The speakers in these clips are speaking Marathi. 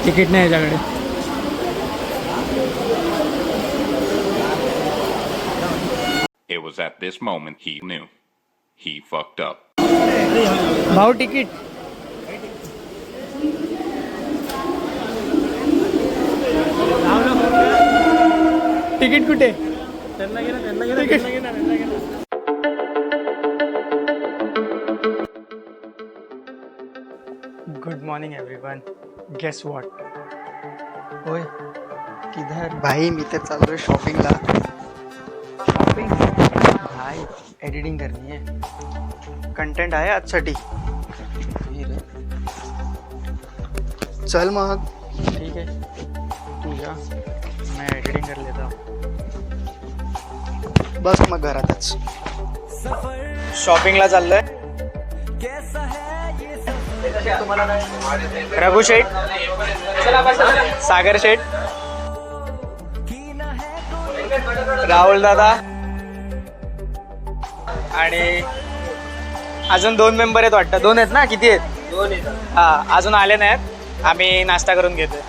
तिकीट नाही याच्याकडे. It was at this moment he knew. He fucked up. भाऊ तिकीट. तिकीट कुठे? Good morning everyone. Guess what? ओए किधर भाई? मी तर चाललोय शॉपिंगला. शॉपिंग भाई एडिटिंग करनी है, कंटेंट आहे आजसाठी. चल मग. ठीक है, तू जा, मैं एडिटिंग कर लेता हूँ. बस मग घरातच. शॉपिंगला चाललोय. रघु शेठ, सागर शेठ, राहुल दादा आणि अजून 2 मेंबर आहेत वाटतं. 2 आहेत ना? किती आहेत? 2 आहेत. हा, अजून आले नाहीत. आम्ही नाश्ता करून घेतोय.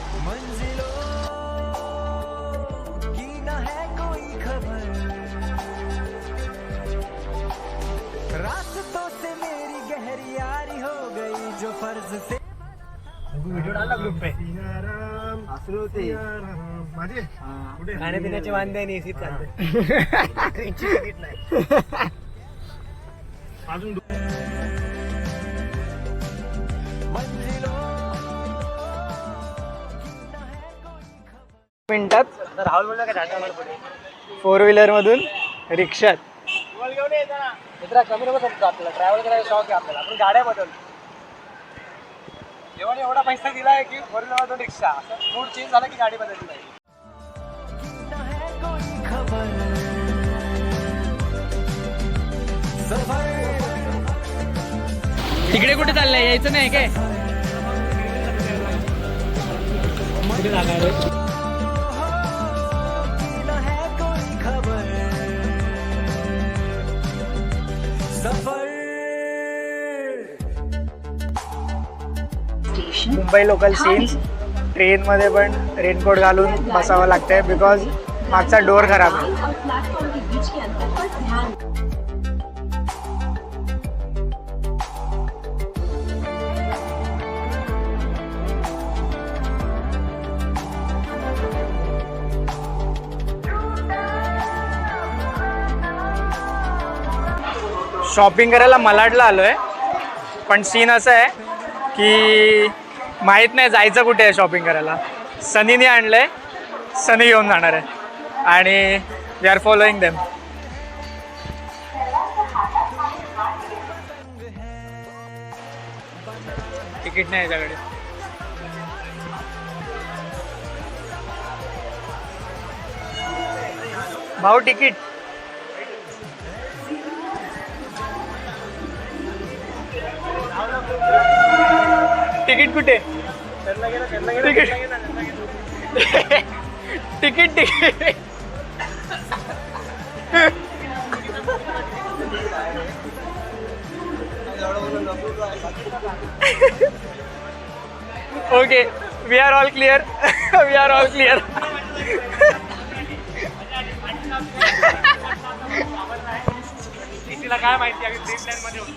खाण्यापिण्याचे वांदे नाही, एसीत अजून मिनिटात 4 व्हीलर मधून रिक्षात. कमी नको समजा आपल्याला, ट्रॅव्हल करायला शॉक आहे आपल्याला. आपण गाड्या बदलतो. एवढा पैसा दिलाय की 4 व्हीलर मधून रिक्षा. मूड चेंज झाला की गाडी बदलली नाही. तिकडे कुठे चाललंय? यायचं नाही काय? कुठे जाणार आहे? Mumbai local scenes. ट्रेनमध्ये पण रेनकोट घालून बसावं लागतंय बिकॉज मागचा डोअर खराब आहे. शॉपिंग करायला मलाडला आलोय, पण सीन असं आहे की माहीत नाही जायचं कुठे आहे शॉपिंग करायला. सनीने आणलंय, सनी घेऊन जाणार आहे आणि we are following them. Ticket नाही याच्याकडे. भाऊ तिकीट. तिकीट कुठे? Ticket ticket ticket. Okay, we are all clear. We are all clear. तिला काय माहिती आम्ही ड्रीम लँड मध्ये होतो.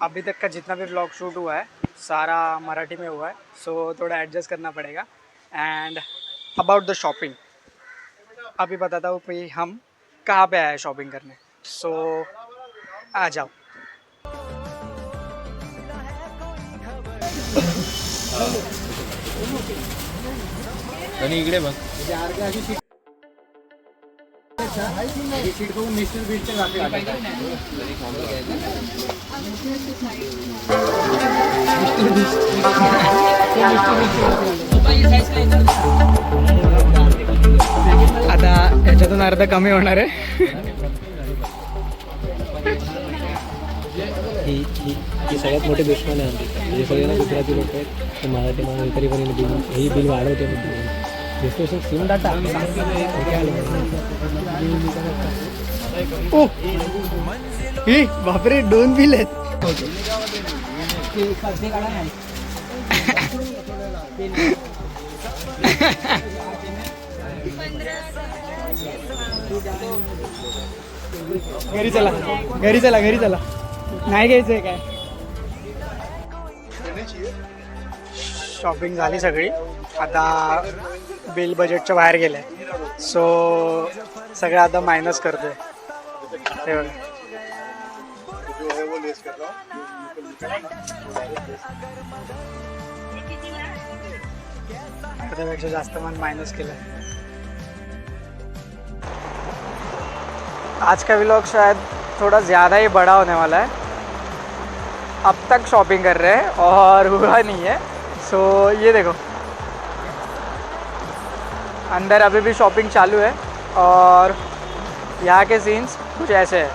अभी तक का जितना भी व्लॉग शूट हुआ है सारा मराठी में हुआ है, सो थोड़ा एडजस्ट करना पड़ेगा. एंड अबाउट द शॉपिंग अभी बताता हूँ कि हम कहाँ पे आए शॉपिंग करने. सो आ जाओ. आणि इकडे बघ. सीट बघून मिस्टर बीचच्या जाते. आता याच्यातून अर्ध कमी होणार आहे. ही सगळ्यात मोठे दुश्मन आहे. जे सगळ्यांना गुजराती लोक आहेत ते मराठी माणूस तरी पण ही बिल वाढवते. डिस्क्रिप्शन सिम डाटा ओ हे बापरे 2 बिल आहेत. घरी चला घरी चला घरी चला. नाही घ्यायचंय काय. शॉपिंग झाली सगळी. आता बिल बजेटच्या बाहेर गेलंय. सो सगळं आता मायनस करतोय. हे बघा. त्यापेक्षा जास्त मन माइनस केलं. आज का व्लॉग शायद थोड़ा ज़्यादा ही बड़ा होने वाला है. अब तक शॉपिंग कर रहे हैं और हुआ नहीं है. सो ये देखो अंदर अभी भी शॉपिंग चालू है और यहाँ के सीन्स कुछ ऐसे हैं.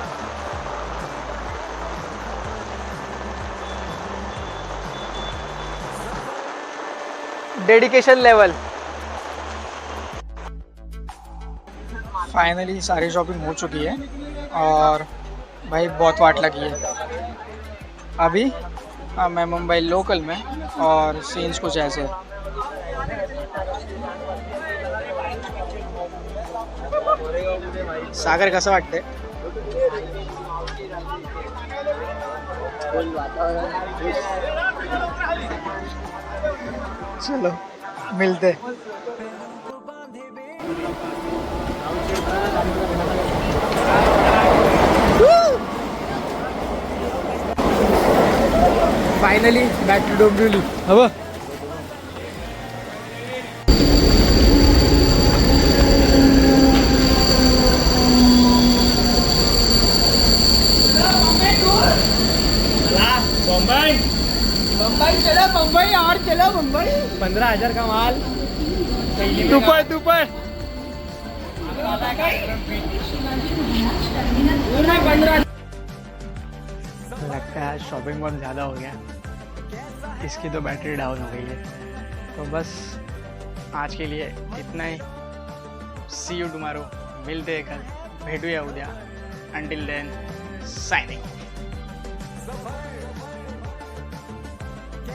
Dedication level. फाइनली सारी शॉपिंग हो चुकी है और भाई बहुत वाट लगी है. अभी मैं मुंबई लोकल में और सीन्स कुछ ऐसे हैं. सागर कसं वाटते? चलो मिलते. Finally back to Dombivli. हवं मुंबई चला मुंबई और चलो मुंबई. 15,000 का माल. दुपड़ दुपड़. लगता है शॉपिंग बहुत ज़्यादा हो गया. इसकी तो बैटरी डाउन हो गई है. तो बस आज के लिए इतना ही. C you tomorrow. मिलते हैं कल. भेटूया उद्या. Until then signing.